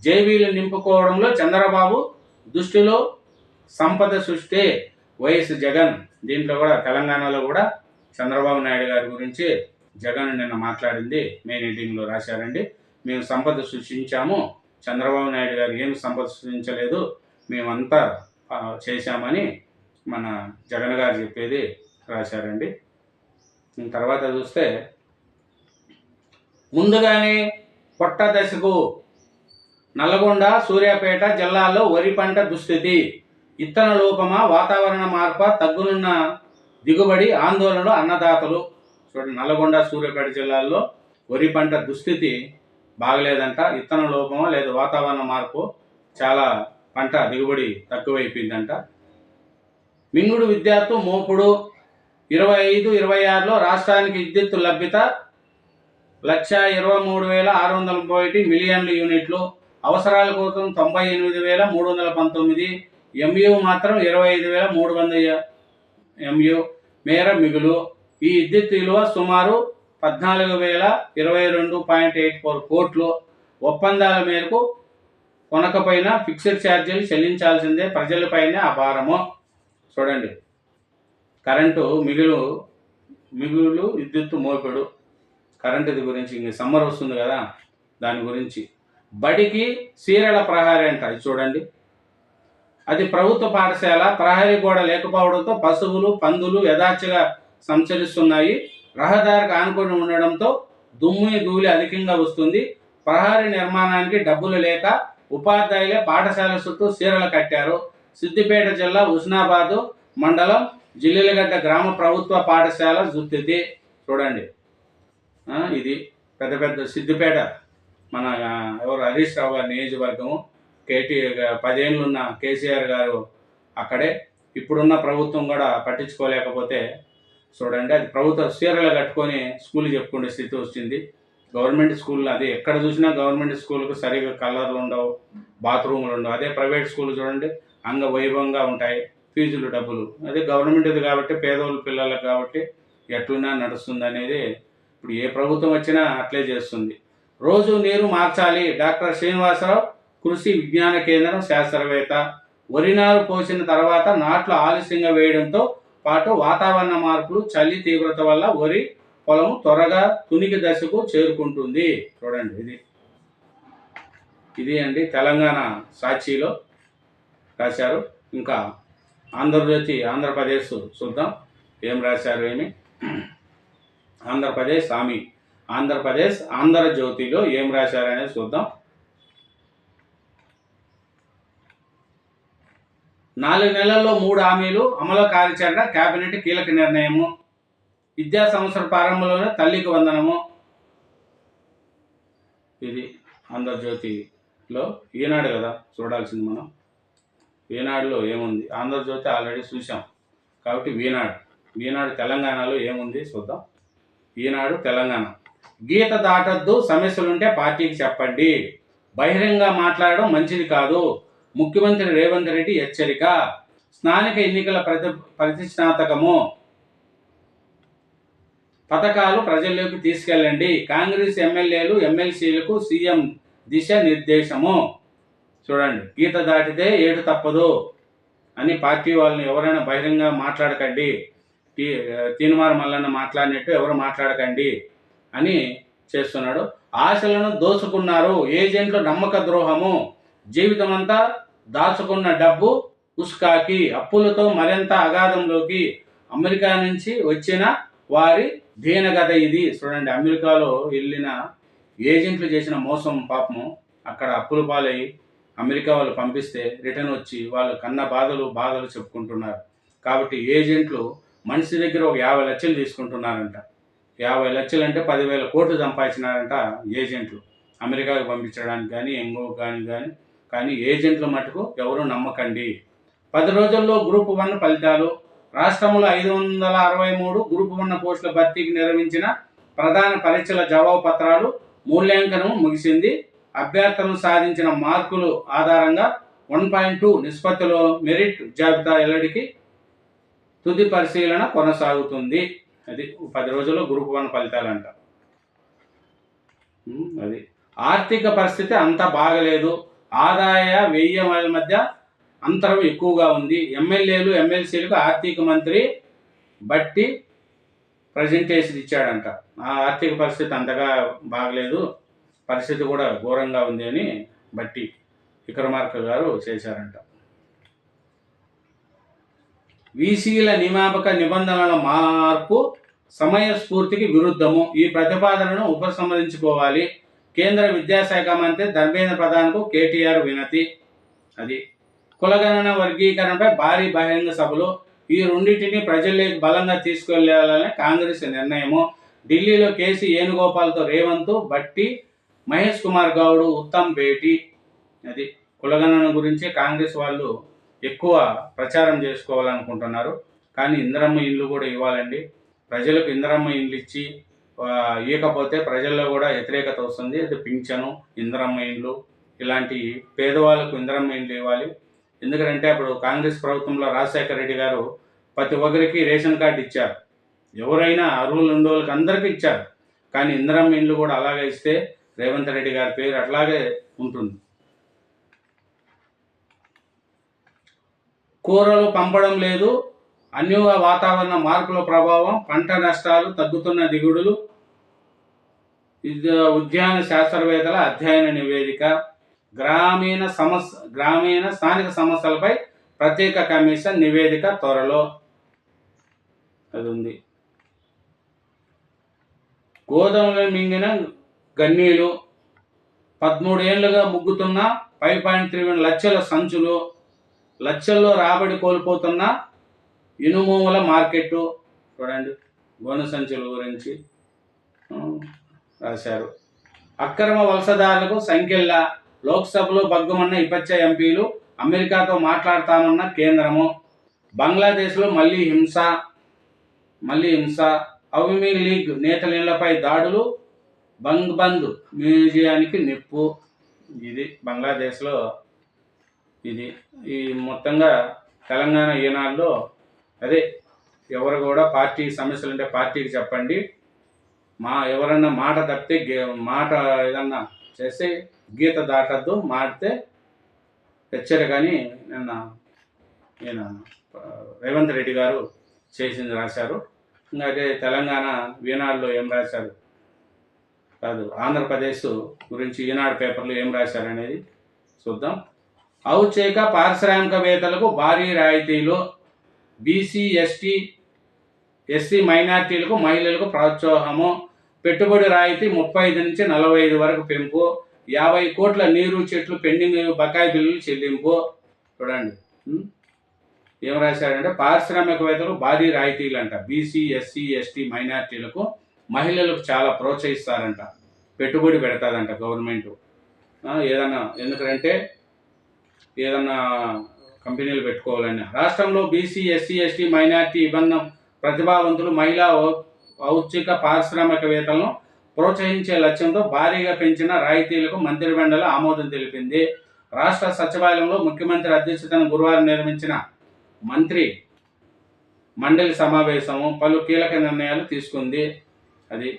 జేబీలు నింపుకోవడంలో చంద్రబాబు దృష్టిలో సంపద సృష్టి. వైఎస్ జగన్, దీంట్లో కూడా తెలంగాణలో కూడా చంద్రబాబు నాయుడు గారి గురించి జగన్ నిన్న మాట్లాడింది మెయిన్ ఎడిటింగ్లో రాశారండి. మేము సంపద సృష్టించాము, చంద్రబాబు నాయుడు గారు ఏమి సంపద సృష్టించలేదు, మేమంతా చేశామని మన జగన్ గారు చెప్పేది రాశారండి. తర్వాత చూస్తే ముందుగానే పొట్ట దశకు నల్గొండ, సూర్యాపేట జిల్లాల్లో వరి పంట దుస్థితి, ఇత్తన లోపమా, వాతావరణ మార్పు, తగ్గునున్న దిగుబడి, ఆందోళనలు అన్నదాతలు. చూడండి, నల్గొండ, సూర్యాపేట జిల్లాల్లో వరి పంట దుస్థితి బాగలేదంట. ఇత్తన లోపమా లేదా వాతావరణ మార్పు, చాలా పంట దిగుబడి తక్కువైపోయిందంట. మింగుడు విద్యార్థు మోపుడు 25-26లో రాష్ట్రానికి విద్యుత్ లభ్యత 1,23,631 మిలియన్ల యూనిట్లు, అవసరాల కోసం 98,319, ఎంయు మాత్రం 25,300 ఎంయు మేర మిగులు. ఈ విద్యుత్ విలువ సుమారు 14,022.84 కోట్లు. ఒప్పందాల మేరకు కొనకపోయినా ఫిక్స్డ్ ఛార్జీలు చెల్లించాల్సిందే, ప్రజలపైనే ఆ భారము. చూడండి, కరెంటు మిగులు విద్యుత్ మోపెడు, కరెంటుది గురించి. ఇంక సమ్మర్ వస్తుంది కదా, దాని గురించి. బడికి సీరల ప్రహరీ అంట. ఇది చూడండి, అది ప్రభుత్వ పాఠశాల, ప్రహరీ గోడ లేకపోవడంతో పశువులు, పందులు యథార్చిగా సంచరిస్తున్నాయి. రహదారికి ఆనుకొని ఉండడంతో దుమ్ము ధూళి అధికంగా వస్తుంది. ప్రహరీ నిర్మాణానికి డబ్బులు లేక ఉపాధ్యాయులే పాఠశాల చుట్టూ సీరలు కట్టారు. సిద్దిపేట జిల్లా హుస్నాబాదు మండలం జిల్లెలగడ్డ గ్రామ ప్రభుత్వ పాఠశాల దుస్థితి. చూడండి, ఇది పెద్ద సిద్దిపేట, మన ఎవరు హరీష్ రావు గారి నియోజకవర్గము. 10 ఏళ్ళున్న కేసీఆర్ గారు అక్కడే. ఇప్పుడున్న ప్రభుత్వం కూడా పట్టించుకోలేకపోతే చూడండి, అది ప్రభుత్వ సీరలు కట్టుకొని స్కూల్ చెప్పుకునే స్థితి వచ్చింది. గవర్నమెంట్ స్కూల్లో అదే ఎక్కడ చూసినా గవర్నమెంట్ స్కూల్కి సరిగ్గా కలర్లు ఉండవు, బాత్రూములు ఉండవు. అదే ప్రైవేట్ స్కూల్ చూడండి, అంగ వైభవంగా ఉంటాయి, ఫీజులు డబ్బులు. అదే గవర్నమెంట్ది కాబట్టి పేదోళ్ళ పిల్లలకు కాబట్టి ఎట్లున్నా నడుస్తుంది అనేది ఇప్పుడు ఏ ప్రభుత్వం వచ్చినా అట్లే చేస్తుంది. రోజు నీరు మార్చాలి. డాక్టర్ శ్రీనివాసరావు కృషి విజ్ఞాన కేంద్రం శాస్త్రవేత్త. వరి నారు పోసిన తర్వాత నాట్లు ఆలస్యంగా వేయడంతో పాటు వాతావరణ మార్పులు, చలి తీవ్రత వల్ల వరి పొలం త్వరగా తునికి దశకు చేరుకుంటుంది. చూడండి, ఇది అండి తెలంగాణ సాక్షిలో రాశారు. ఇంకా ఆంధ్రప్రదేశ్ చూద్దాం ఏం రాశారు ఏమి. ఆంధ్రప్రదేశ్ ఆంధ్రజ్యోతిలో ఏం రాశారనేది చూద్దాం. 4 నెలల్లో 3 హామీలు అమలు కార్యాచరణ, కేబినెట్ కీలక నిర్ణయము. విద్యా సంవత్సర ప్రారంభంలోనే తల్లికి వందనము. ఇది ఆంధ్రజ్యోతిలో. ఈనాడు కదా చూడాల్సింది మనం. ఈనాడులో ఏముంది, ఆంధ్రజ్యోతి ఆల్రెడీ చూసాం కాబట్టి ఈనాడు తెలంగాణలో ఏముంది చూద్దాం. ఈనాడు తెలంగాణ. గీత దాటద్దు, సమస్యలుంటే పార్టీకి చెప్పండి, బహిరంగ మాట్లాడడం మంచిది కాదు, ముఖ్యమంత్రి రేవంత్ రెడ్డి హెచ్చరిక. స్థానిక ఎన్నికల ప్రతిష్టాత్మకము పథకాలు ప్రజల్లోకి తీసుకెళ్ళండి. కాంగ్రెస్ ఎమ్మెల్యేలు, ఎమ్మెల్సీలకు సీఎం దిశ నిర్దేశము. చూడండి, గీత దాటితే ఏడు తప్పదు అని పార్టీ వాళ్ళని ఎవరైనా బహిరంగ మాట్లాడకండి, తీన్మార్ మల్లన్న మాట్లాడినట్టు ఎవరు మాట్లాడకండి అని చేస్తున్నాడు. ఆశలను దోచుకున్నారు, ఏజెంట్లు నమ్మక ద్రోహము, జీవితమంతా దాచుకున్న డబ్బు ఉస్కాకి, అప్పులతో మరింత అగాధంలోకి, అమెరికా నుంచి వచ్చిన వారి దీనగత ఇది. చూడండి, అమెరికాలో వెళ్ళిన ఏజెంట్లు చేసిన మోసం పాపము. అక్కడ అప్పుల పాలై అమెరికా వాళ్ళు పంపిస్తే రిటర్న్ వచ్చి వాళ్ళు కన్న బాధలు చెప్పుకుంటున్నారు. కాబట్టి ఏజెంట్లు మనిషి దగ్గర ఒక 50 లక్షలు తీసుకుంటున్నారంట. 50 లక్షలు అంటే 10,000 కోట్లు సంపాదించినారంట ఏజెంట్లు, అమెరికాకు పంపించడానికి కానీ ఎంగో కానీ ఏజెంట్ల మటుకు ఎవరు నమ్మకండి. 10 రోజుల్లో గ్రూప్ 1 ఫలితాలు. రాష్ట్రంలో 563 గ్రూప్ 1 పోస్టుల భర్తీకి నిర్వహించిన ప్రధాన పరీక్షల జవాబు పత్రాలు మూల్యాంకనం ముగిసింది. అభ్యర్థులు సాధించిన మార్కులు ఆధారంగా 1.2 నిష్పత్తిలో మెరిట్ జాబితా వెల్లడికి తుది పరిశీలన కొనసాగుతుంది. అది 10 రోజుల్లో గ్రూప్ 1 ఫలితాలంట. అది ఆర్థిక పరిస్థితి అంత బాగలేదు, ఆదాయ వ్యయ మధ్య అంతరం ఎక్కువగా ఉంది. ఎమ్మెల్యేలు ఎమ్మెల్సీలకు ఆర్థిక మంత్రి బట్టి ప్రజెంటేషన్ ఇచ్చాడంట. ఆ ఆర్థిక పరిస్థితి అంతగా బాగలేదు, పరిస్థితి కూడా ఘోరంగా ఉంది అని బట్టి విక్రమార్క గారు చేశారంట. వీసీల నియామక నిబంధనల మార్పు సమయస్ఫూర్తికి విరుద్ధము. ఈ ప్రతిపాదనను ఉపసంహరించుకోవాలి. కేంద్ర విద్యాశాఖ మంత్రి ధర్మేంద్ర ప్రధాన్కు కేటీఆర్ వినతి. అది కులగణన వర్గీకరణపై భారీ బహిరంగ సభలు. ఈ రెండింటిని ప్రజల్లోకి బలంగా తీసుకెళ్లాలని కాంగ్రెస్ నిర్ణయము. ఢిల్లీలో కేసీ వేణుగోపాల్తో రేవంత్, బట్టి, మహేష్ కుమార్ గౌడ్ ఉత్తమ్ భేటీ. అది కులగణన గురించి కాంగ్రెస్ వాళ్ళు ఎక్కువ ప్రచారం చేసుకోవాలనుకుంటున్నారు. కానీ ఇందిరమ్మ ఇండ్లు కూడా ఇవ్వాలండి. ప్రజలకు ఇందిరమ్మ ఇండ్లు ఇచ్చి ఇవ్వకపోతే ప్రజల్లో కూడా వ్యతిరేకత వస్తుంది. అది పింఛను, ఇందిరమ్మ ఇండ్లు ఇలాంటి పేదవాళ్ళకు ఇందిరమ్మ ఇండ్లు ఇవ్వాలి. ఎందుకంటే అప్పుడు కాంగ్రెస్ ప్రభుత్వంలో రాజశేఖర రెడ్డి గారు ప్రతి ఒక్కరికి రేషన్ కార్డు ఇచ్చారు. ఎవరైనా అర్హులు ఉండే వాళ్ళకి అందరికీ ఇచ్చారు. కానీ ఇందిరమ్మ ఇండ్లు కూడా అలాగే ఇస్తే రేవంత్ రెడ్డి గారి పేరు అట్లాగే ఉంటుంది. కూరలు పంపడం లేదు. అన్యూన వాతావరణ మార్పుల ప్రభావం, పంట నష్టాలు, తగ్గుతున్న దిగుడులు. ఉద్యాన శాస్త్రవేత్తల అధ్యయన నివేదిక. గ్రామీణ స్థానిక సమస్యలపై ప్రత్యేక కమిషన్ నివేదిక త్వరలో. అది ఉంది. గోదాములు మింగిన గన్నీలు. 13 ఏళ్లుగా ముగ్గుతున్న 5.3 లక్షల సంచులు. లక్షల్లో రాబడి కోల్పోతున్న ఇనుముల మార్కెట్. చూడండి, గోనె సంచుల గురించి రాశారు. అక్రమ వలసదారులకు సంఖ్యల్లా. లోక్సభలో బగ్గుమన్న విపక్ష ఎంపీలు. అమెరికాతో మాట్లాడతామన్న కేంద్రము. బంగ్లాదేశ్లో మళ్ళీ హింస. అవామీ లీగ్ నేతల ఇళ్లపై దాడులు. బంగ్బంధు మ్యూజియానికి నిప్పు. ఇది బంగ్లాదేశ్లో. ఇది ఈ మొత్తంగా తెలంగాణ ఈనాడులో అదే ఎవరు కూడా పార్టీ సమస్యలు ఉంటే పార్టీకి చెప్పండి. ఎవరన్నా మాట తప్పితే మాట ఏదన్నా చేస్తే గీత దాటద్దు, మాడితే హెచ్చరికని నిన్న రేవంత్ రెడ్డి గారు చేసింది రాశారు. ఇంకా అదే తెలంగాణ ఈనాడులో ఏం రాశారు కాదు, ఆంధ్రప్రదేశ్ గురించి ఈనాడు పేపర్లో ఏం రాశారు అనేది చూద్దాం. ఔత్సేక పారిశ్రామికవేత్తలకు భారీ రాయితీలు. బీసీ, ఎస్సీ మైనార్టీలకు, మహిళలకు ప్రోత్సాహము. పెట్టుబడి రాయితీ 35 నుంచి 45 వరకు పెంపు. 50 కోట్ల నీరు చెట్లు పెండింగ్ బకాయి బిల్లులు చెల్లింపు. చూడండి ఏం రాశాడంటే పారిశ్రామికవేత్తలకు భారీ రాయితీలు అంట. బీసీ, ఎస్సీ, మైనార్టీలకు, మహిళలకు చాలా ప్రోత్సహిస్తారంట. పెట్టుబడి పెడతాదంట గవర్నమెంట్. ఎందుకంటే ఏదన్నా కంపెనీలు పెట్టుకోవాలని. రాష్ట్రంలో బీసీ, ఎస్సీ, మైనార్టీ విభిన్న ప్రతిభావంతులు, మహిళా ఔత్సిక పారిశ్రామికవేత్తలను ప్రోత్సహించే లక్ష్యంతో భారీగా పెంచిన రాయితీలకు మంత్రిమండలి ఆమోదం తెలిపింది. రాష్ట్ర సచివాలయంలో ముఖ్యమంత్రి అధ్యక్షతన గురువారం నిర్వహించిన మంత్రి మండలి సమావేశము పలు కీలక నిర్ణయాలు తీసుకుంది. అది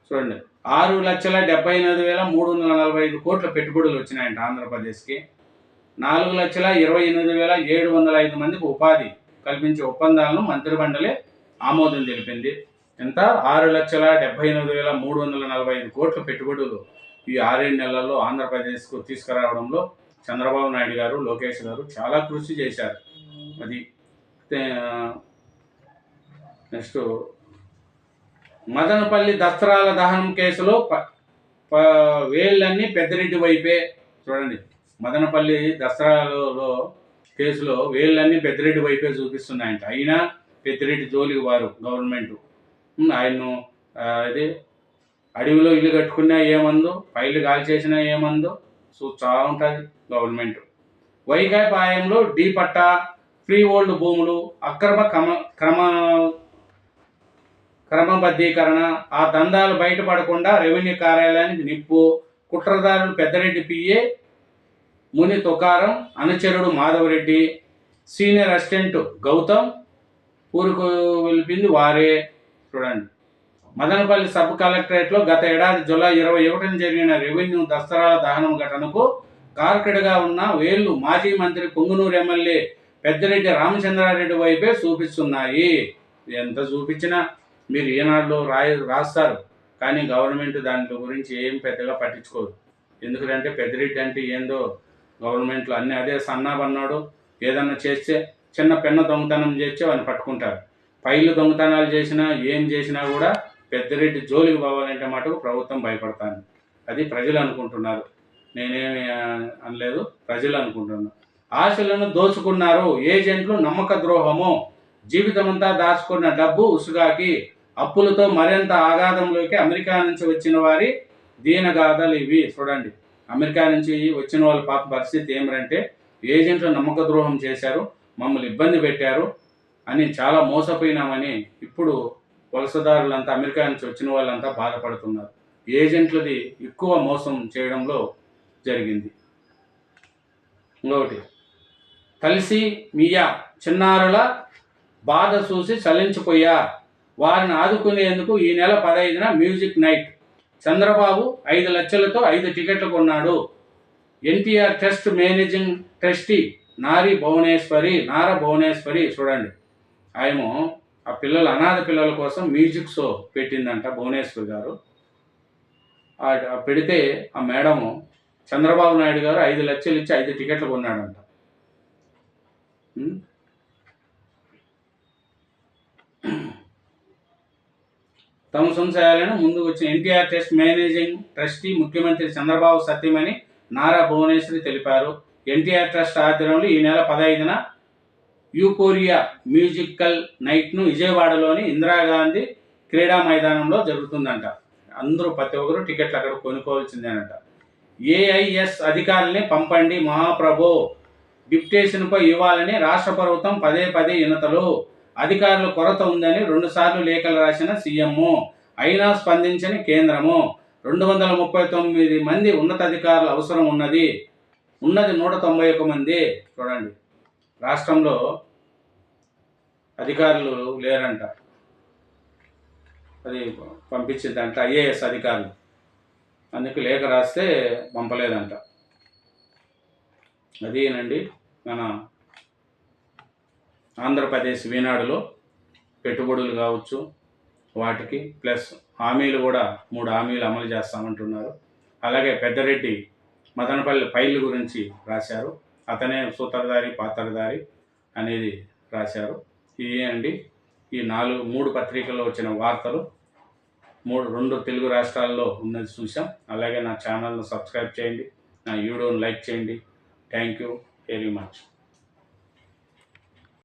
చూడండి, 6,78,345 కోట్ల పెట్టుబడులు వచ్చినాయంట ఆంధ్రప్రదేశ్కి. 4,28,705 మందికి ఉపాధి కల్పించే ఒప్పందాలను మంత్రిమండలి ఆమోదం తెలిపింది. ఎంత? 6,78,345 కోట్ల పెట్టుబడులు ఈ 6 నెలల్లో ఆంధ్రప్రదేశ్కు తీసుకురావడంలో చంద్రబాబు నాయుడు గారు, లోకేష్ గారు చాలా కృషి చేశారు. అది నెక్స్ట్ మదనపల్లి దస్త్రాల దహనం కేసులో వేళ్ళన్నీ పెద్దిరెడ్డి వైపే. చూడండి, మదనపల్లి దస్త్రాలలో కేసులో వేళ్ళన్నీ పెద్దిరెడ్డి వైపే చూపిస్తున్నాయంట. అయినా పెద్దిరెడ్డి జోలికి వారు గవర్నమెంట్. ఆయన్ను ఇది అడవిలో ఇల్లు కట్టుకున్నా ఏమందో, ఫైళ్ళు కాల్ చేసినా ఏమందో చూస్తూ ఉంటుంది గవర్నమెంట్. వైకాపాయంలో డీ పట్టా, ఫ్రీ హోల్డ్ భూములు, అక్రమ క్రమబద్ధీకరణ, ఆ దందాలు బయటపడకుండా రెవెన్యూ కార్యాలయానికి నిప్పు. కుట్రదారులు పెద్దిరెడ్డి పిఏ ముని తుకారం, అనుచరుడు మాధవరెడ్డి, సీనియర్ అసిస్టెంట్ గౌతమ్ ఊరుకు వెళ్ళింది వారే. చూడండి, మదనపల్లి సబ్ కలెక్టరేట్లో గత ఏడాది జూలై 21న జరిగిన రెవెన్యూ దస్త్రాల దహనం ఘటనకు కార్కడిగా ఉన్న వేళ్లు మాజీ మంత్రి పొంగునూరు ఎమ్మెల్యే పెద్దిరెడ్డి రామచంద్రారెడ్డి వైపే చూపిస్తున్నాయి. ఎంత చూపించినా మీరు ఈనాడులో రాస్తారు, కానీ గవర్నమెంట్ దాంట్లో గురించి ఏం పెద్దగా పట్టించుకోదు. ఎందుకంటే పెద్దిరెడ్డి అంటే ఏందో గవర్నమెంట్లో అన్నీ అదే సన్నాబన్నాడు. ఏదన్నా చేస్తే చిన్న పెన్న దొంగతనం చేస్తే వాడిని పట్టుకుంటారు. ఫైళ్ళు దొంగతనాలు చేసినా ఏం చేసినా కూడా పెద్దిరెడ్డి జోలికి పోవాలంటే మటుకు ప్రభుత్వం భయపడతాను. అది ప్రజలు అనుకుంటున్నారు, నేనేమి అనలేదు, ప్రజలు అనుకుంటున్నారు. ఆశలను దోచుకున్నారు ఏజెంట్లు, నమ్మక ద్రోహము, జీవితమంతా దాచుకున్న డబ్బు ఉసుగాకి, అప్పులతో మరింత ఆఘాతంలోకి అమెరికా నుంచి వచ్చిన వారి దీనగాథలు ఇవి. చూడండి, అమెరికా నుంచి వచ్చిన వాళ్ళ పాప పరిస్థితి ఏమిటంటే ఏజెంట్లు నమ్మక ద్రోహం చేశారు, మమ్మల్ని ఇబ్బంది పెట్టారు అని చాలా మోసపోయినామని ఇప్పుడు వలసదారులంతా అమెరికా నుంచి వచ్చిన వాళ్ళంతా బాధపడుతున్నారు. ఏజెంట్లది ఎక్కువ మోసం చేయడంలో జరిగింది. ఇంకొకటి, కలిసి మియా చిన్నారుల బాధ చూసి చలించిపోయా, వారిని ఆదుకునేందుకు ఈ నెల 15న మ్యూజిక్ నైట్. చంద్రబాబు 5 లక్షలతో 5 టికెట్లు కొన్నాడు. NTR trust managing trustee Nara Bhuvaneswari చూడండి, ఆయన ఆ పిల్లల అనాథ పిల్లల కోసం మ్యూజిక్ షో పెట్టిందంట భువనేశ్వరి గారు. పెడితే ఆ మేడము చంద్రబాబు నాయుడు గారు 5 లక్షలు ఇచ్చి 5 టికెట్లు కొన్నాడంట. తమ సంశయాలను ముందుకు వచ్చిన ఎన్టీఆర్ ట్రస్ట్ మేనేజింగ్ ట్రస్టీ ముఖ్యమంత్రి చంద్రబాబు సత్యమని నారా భువనేశ్వరి తెలిపారు. ఎన్టీఆర్ ట్రస్ట్ ఆధ్వర్యంలో ఈ నెల 15న యూకోరియా మ్యూజికల్ నైట్ను విజయవాడలోని ఇందిరాగాంధీ క్రీడా మైదానంలో జరుగుతుందంట. అందరూ ప్రతి ఒక్కరు టికెట్లు అక్కడ కొనుక్కోవాల్సిందేనంట. ఏఐఎస్ అధికారుల్ని పంపండి మహాప్రభు, డిప్యుటేషన్పై ఇవ్వాలని రాష్ట్ర ప్రభుత్వం పదే వినతలు, అధికారుల కొరత ఉందని 2 సార్లు లేఖలు రాసిన సీఎం, అయినా స్పందించని కేంద్రము, 239 మంది ఉన్నతాధికారులు అవసరం ఉన్నది 191 మంది. చూడండి, రాష్ట్రంలో అధికారులు లేరంట, అది పంపించిందంట ఐఏఎస్ అధికారులు, అందుకు లేఖ రాస్తే పంపలేదంట. అదేనండి మన ఆంధ్రప్రదేశ్ ఈనాడులో పెట్టుబడులు కావచ్చు వాటికి ప్లస్ హామీలు కూడా 3 హామీలు అమలు చేస్తామంటున్నారు. అలాగే పెద్దిరెడ్డి మదనపల్లి ఫైల్ గురించి రాశారు, అతనే సూత్రధారి పాత్రధారి అనేది రాశారు. ఇవి అండి ఈ 3 పత్రికల్లో వచ్చిన వార్తలు. 2 తెలుగు రాష్ట్రాల్లో ఉన్నది చూసాం. అలాగే నా ఛానల్ను సబ్స్క్రైబ్ చేయండి, నా వీడియోను లైక్ చేయండి. Thank you very much.